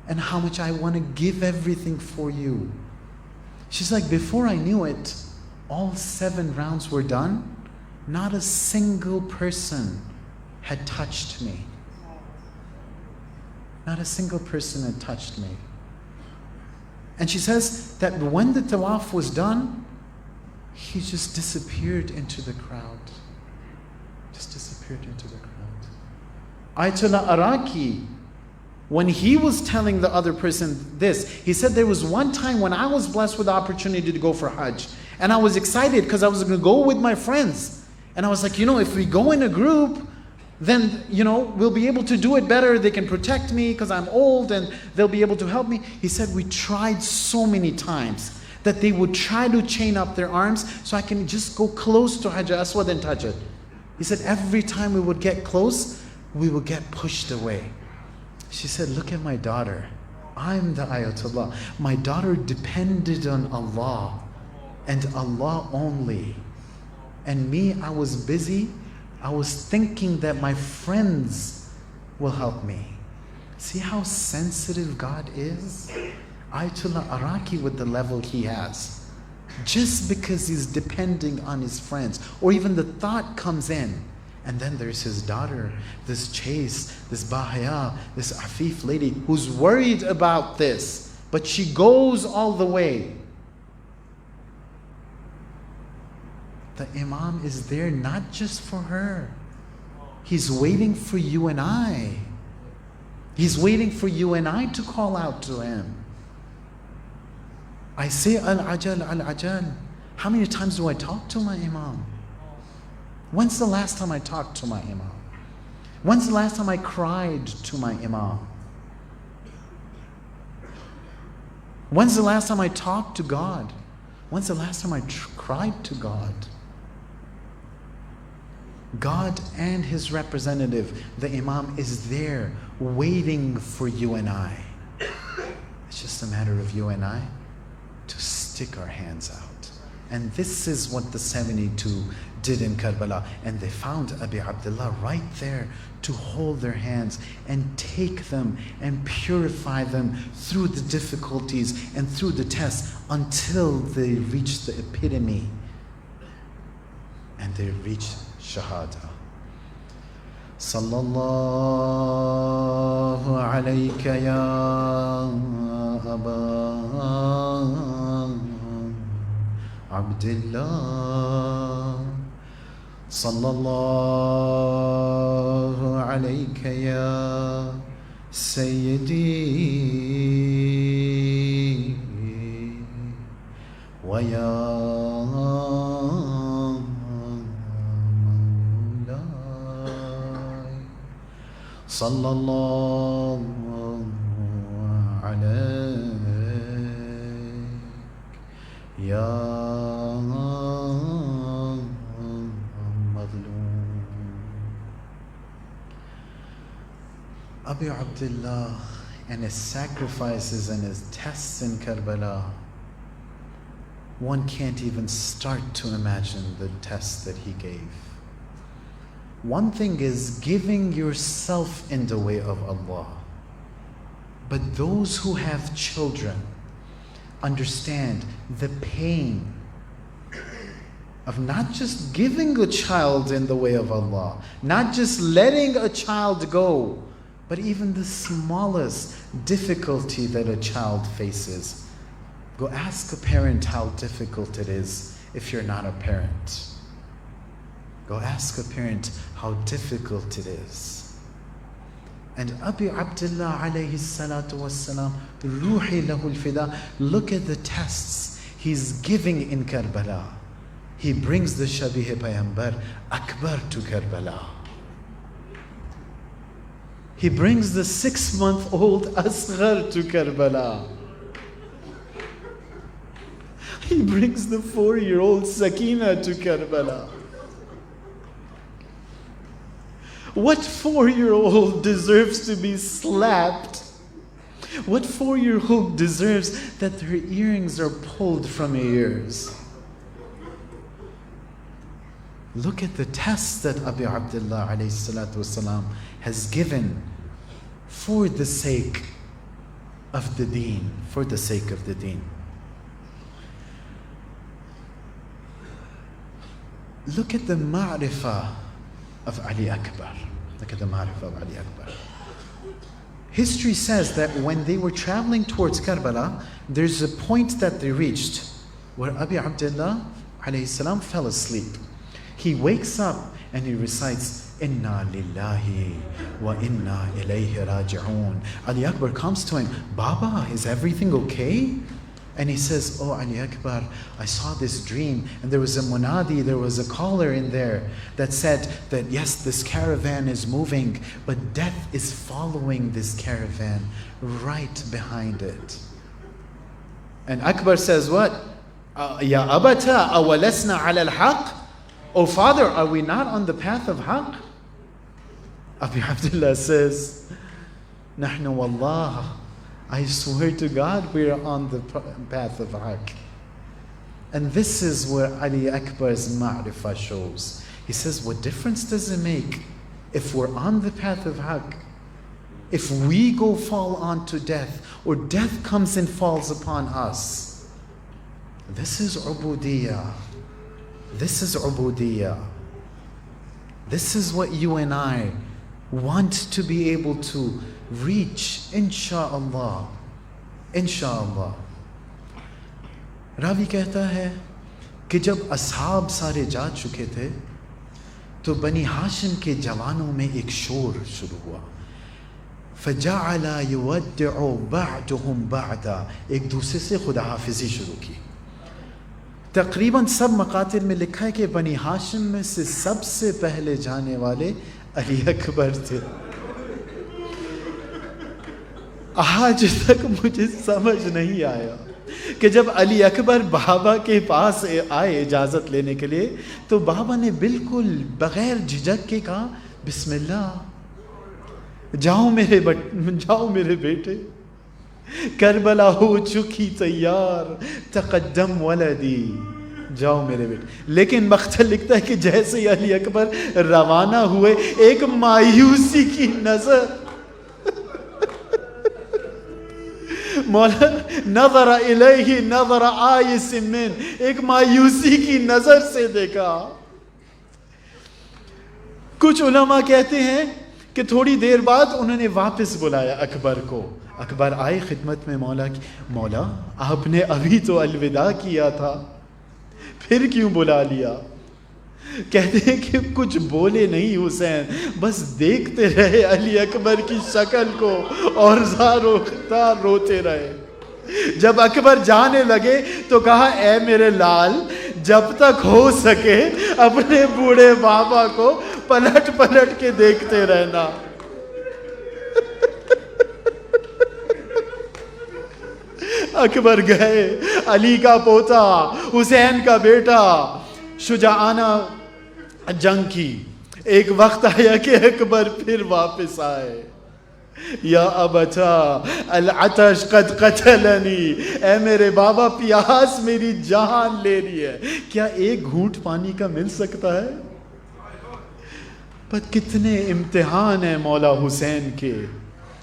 [SPEAKER 1] and how much I want to give everything for you. She's like, before I knew it, all 7 rounds were done. Not a single person had touched me. Not a single person had touched me. And she says that when the tawaf was done, he just disappeared into the crowd. Ayatollah Araki, when he was telling the other person this, he said there was one time when I was blessed with the opportunity to go for Hajj. And I was excited because I was going to go with my friends. And I was like, if we go in a group, then, we'll be able to do it better. They can protect me because I'm old and they'll be able to help me. He said we tried so many times that they would try to chain up their arms so I can just go close to Hajar Aswad and touch it. He said every time we would get close, we would get pushed away. She said, look at my daughter. I'm the Ayatollah. My daughter depended on Allah and Allah only. And me, I was busy. I was thinking that my friends will help me. See how sensitive God is? Ayatollah Araki with the level he has. Just because he's depending on his friends, or even the thought comes in, and then there's his daughter, this chaste, this bahaya, this afif lady who's worried about this, but she goes all the way. The Imam is there not just for her. He's waiting for you and I. He's waiting for you and I to call out to him. I say al-ajal, al-ajal. How many times do I talk to my Imam? When's the last time I talked to my Imam? When's the last time I cried to my Imam? When's the last time I talked to God? When's the last time I cried to God? God and his representative, the Imam, is there waiting for you and I. It's just a matter of you and I to stick our hands out. And this is what the 72 did in Karbala. And they found Abi Abdullah right there to hold their hands and take them and purify them through the difficulties and through the tests until they reached the epitome and they reached Shahada. Sallallahu alayka ya Aba Abdullah. Sallallahu alayka ya Sayidi wa ya Sallallahu alayk ya Madloom. Abi Abdullah and his sacrifices and his tests in Karbala, one can't even start to imagine the tests that he gave. One thing is giving yourself in the way of Allah. But those who have children understand the pain of not just giving a child in the way of Allah, not just letting a child go, but even the smallest difficulty that a child faces. Go ask a parent how difficult it is if you're not a parent. Go ask a parent how difficult it is. And Abi Abdullah alayhi salatu wassalam, Ruhi lahul fida, look at the tests he's giving in Karbala. He brings the Shabih Payambar Akbar to Karbala. He brings the 6-month-old Asghar to Karbala. He brings the 4-year-old Sakina to Karbala. What 4-year-old deserves to be slapped? What 4-year-old deserves that her earrings are pulled from her ears? Look at the tests that Abi Abdullah alayhi salatu wasalam has given for the sake of the deen, for the sake of the deen. Look at the ma'rifah of Ali Akbar. Look at the ma'rifah of Ali Akbar. History says that when they were traveling towards Karbala, there's a point that they reached where Abi Abdullah alayhi salam fell asleep. He wakes up and he recites, Inna lillahi wa inna ilayhi raji'un. Ali Akbar comes to him, Baba, is everything okay? And he says, oh Ali Akbar, I saw this dream and there was a munadi, there was a caller in there that said that yes, this caravan is moving, but death is following this caravan right behind it. And Akbar says what? Ya abata awalasna ala al-haq? Oh father, are we not on the path of haqq? Abi Abdullah says, Nahnu wallah, I swear to God, we are on the path of haqq. And this is where Ali Akbar's ma'rifah shows. He says, what difference does it make if we're on the path of haqq? If we go fall onto death, or death comes and falls upon us. This is ubudiyah. This is ubudiyah. This is what you and I want to be able to reach, insha'Allah. Insha'Allah. Ravi कहता है कि जब असहाब सारे जा चुके थे तो बनी हाशिम के जवानों में एक शोर शुरू हुआ. فَجَعَلَ يُوَدِّعُ بَعْدُهُمْ بَعْدًا, एक दूसरे से खुदा हाफिजी शुरू की. तकरीबन सब मकातिल में लिखा है कि बनी हाशिम में से सबसे पहले जाने वाले अली अकबर थे. आज तक मुझे समझ नहीं आया کہ جب علی اکبر بابا کے پاس آئے اجازت لینے کے لیے تو بابا نے بالکل بغیر جھجک کے کہا بسم اللہ، جاؤ میرے بیٹے، کربلا ہو چکی تیار، تقدم ولدی، جاؤ میرے بیٹے۔ لیکن مقتل لکھتا ہے کہ جیسے ہی علی اکبر روانہ ہوئے ایک مایوسی کی نظر، مولا نظر الیہ نظر آئس من، ایک مایوسی کی نظر سے دیکھا۔ کچھ علماء کہتے ہیں کہ تھوڑی دیر بعد انہوں نے واپس بلایا اکبر کو۔ اکبر آئے خدمت میں مولا کی، مولا آپ نے ابھی تو الوداع کیا تھا، پھر کیوں بلا لیا؟ کہتے ہیں کہ کچھ بولے نہیں حسین، بس دیکھتے رہے علی اکبر کی شکل کو اور زارو خطار روتے رہے۔ جب اکبر جانے لگے تو کہا اے میرے لال، جب تک ہو سکے اپنے بوڑھے بابا کو پلٹ پلٹ کے دیکھتے رہنا۔ اکبر گئے، علی کا پوتا، حسین کا بیٹا، شجاعانہ جنگ کی۔ ایک وقت آیا کہ اکبر پھر واپس آئے۔ یا ابتا العطش قد قتلنی، اے میرے بابا پیاس میری جان لے رہی ہے، کیا ایک گھونٹ پانی کا مل سکتا ہے؟ پر کتنے امتحان ہیں مولا حسین کے،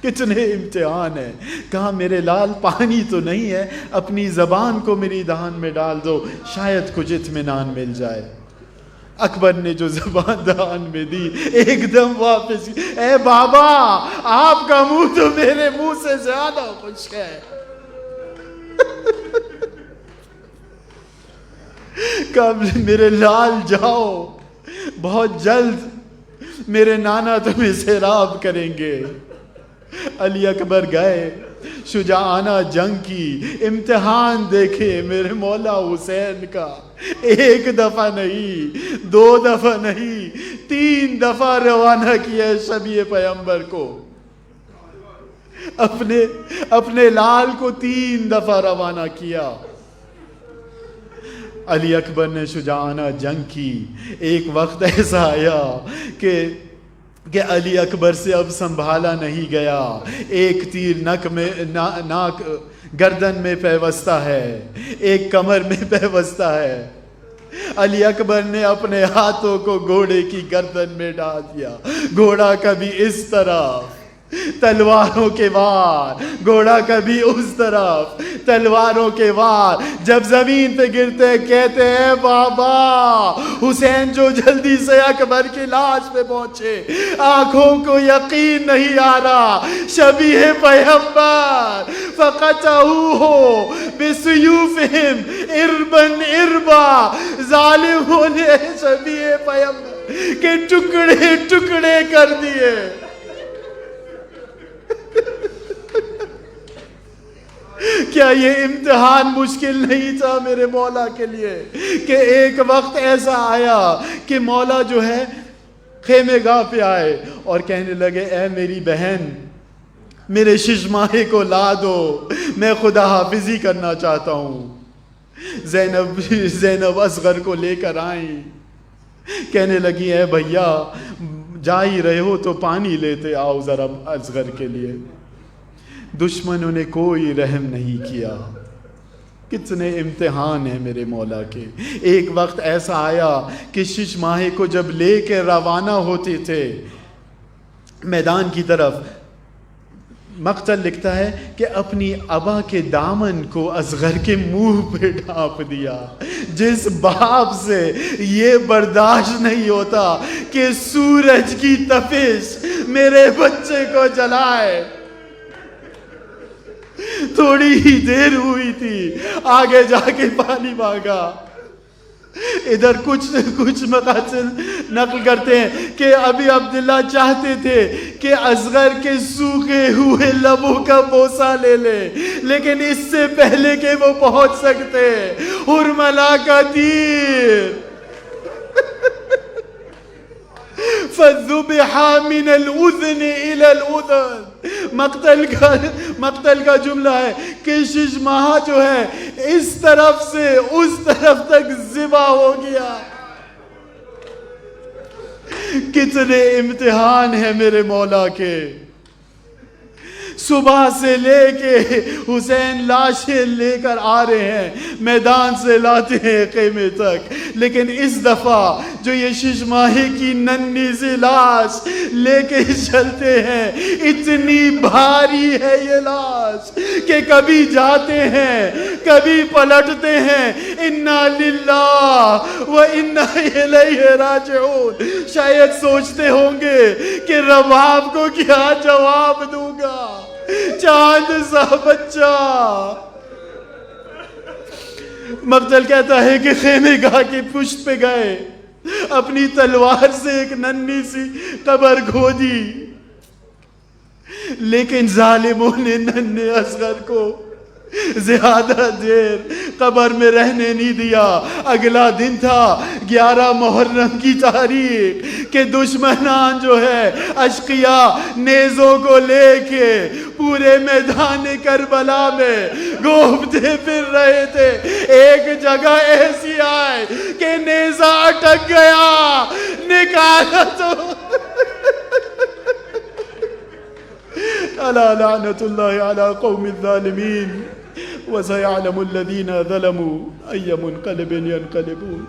[SPEAKER 1] کتنے امتحان ہیں۔ کہا میرے لال پانی تو نہیں ہے، اپنی زبان کو میری دہان میں ڈال دو، شاید کچھ اطمینان مل جائے۔ اکبر نے جو زبان دہان میں دی ایک دم واپس، اے بابا آپ کا منہ تو میرے منہ سے زیادہ خشک ہے۔ کہا میرے لال جاؤ، بہت جلد میرے نانا تمہیں سیراب کریں گے۔ علی اکبر گئے، شجاعانہ جنگ کی، امتحان دیکھے میرے مولا حسین کا۔ ایک دفعہ نہیں، دو دفعہ نہیں، 3 دفعہ روانہ کیا شبیہ پیغمبر کو، اپنے لال کو 3 دفعہ روانہ کیا۔ علی اکبر نے شجاعانہ جنگ کی۔ ایک وقت ایسا آیا کہ علی اکبر سے اب سنبھالا نہیں گیا، ایک تیر ناک گردن میں پیوستہ ہے، ایک کمر میں پیوستہ ہے۔ علی اکبر نے اپنے ہاتھوں کو گھوڑے کی گردن میں ڈال دیا، گھوڑا کبھی اس طرف، تلواروں کے وار، گھوڑا کبھی اس طرف، تلواروں کے وار۔ جب زمین پہ گرتے کہتے ہیں بابا حسین جو جلدی سے اکبر کی لاش پہ پہنچے، آنکھوں کو یقین نہیں آ رہا، شبیہ پیغمبر فقطعوہ بسیوفہم اربن اربا، ظالموں نے شبیہ پیغمبر کے ٹکڑے ٹکڑے کر دیے۔ کیا یہ امتحان مشکل نہیں تھا میرے مولا کے لیے کہ ایک وقت ایسا آیا کہ مولا جو ہے خیمے گاہ پہ آئے اور کہنے لگے اے میری بہن میرے ششماہے کو لا دو، میں خدا حافظی کرنا چاہتا ہوں۔ زینب اصغر کو لے کر آئیں، کہنے لگی اے بھیا جا ہی رہے ہو تو پانی لیتے آؤ ذرا اصغر کے لیے۔ دشمنوں نے کوئی رحم نہیں کیا۔ کتنے امتحان ہیں میرے مولا کے۔ ایک وقت ایسا آیا کہ شش ماہے کو جب لے کے روانہ ہوتے تھے میدان کی طرف، مقتل لکھتا ہے کہ اپنی ابا کے دامن کو اصغر کے منہ پہ ڈھانپ دیا۔ جس باپ سے یہ برداشت نہیں ہوتا کہ سورج کی تپش میرے بچے کو جلائے، تھوڑی ہی دیر ہوئی تھی آگے جا کے پانی مانگا۔ ادھر کچھ مقاصد نقل کرتے ہیں کہ ابھی عبداللہ چاہتے تھے کہ اصغر کے سوکھے ہوئے لبوں کا بوسہ لے لے، لیکن اس سے پہلے کہ وہ پہنچ سکتے حرملا کا تیر فذبح من الاذن الى الاذن. مقتل کا جملہ ہے کہ ششماہ جو ہے اس طرف سے اس طرف تک ذبح ہو گیا. کتنے امتحان ہیں میرے مولا کے. صبح سے لے کے حسین لاشیں لے کر آ رہے ہیں, میدان سے لاتے ہیں خیمے تک, لیکن اس دفعہ جو یہ ششماہی کی ننھی سی لاش لے کے چلتے ہیں, اتنی بھاری ہے یہ لاش کہ کبھی جاتے ہیں کبھی پلٹتے ہیں. انا للہ و انا الیہ راجعون. شاید سوچتے ہوں گے کہ رباب کو کیا جواب دوں گا, چاند سا بچہ. مقتل کہتا ہے کہ خیمے گاہ کی پشت پہ گئے, اپنی تلوار سے ایک ننھی سی قبر کھودی, لیکن ظالموں نے ننھے اصغر کو زیادہ دیر قبر میں رہنے نہیں دیا. اگلا دن تھا 11 محرم کی تاریخ کہ دشمنان جو ہے اشقیاء نیزوں کو لے کے پورے میدان کربلا میں گھومتے پھر رہے تھے. ایک جگہ ایسی آئے کہ نیزہ اٹک گیا, نکالا تو الا لعنت اللہ علی قوم الظالمین وسيعلم الذين ظلموا أي منقلب ينقلبون.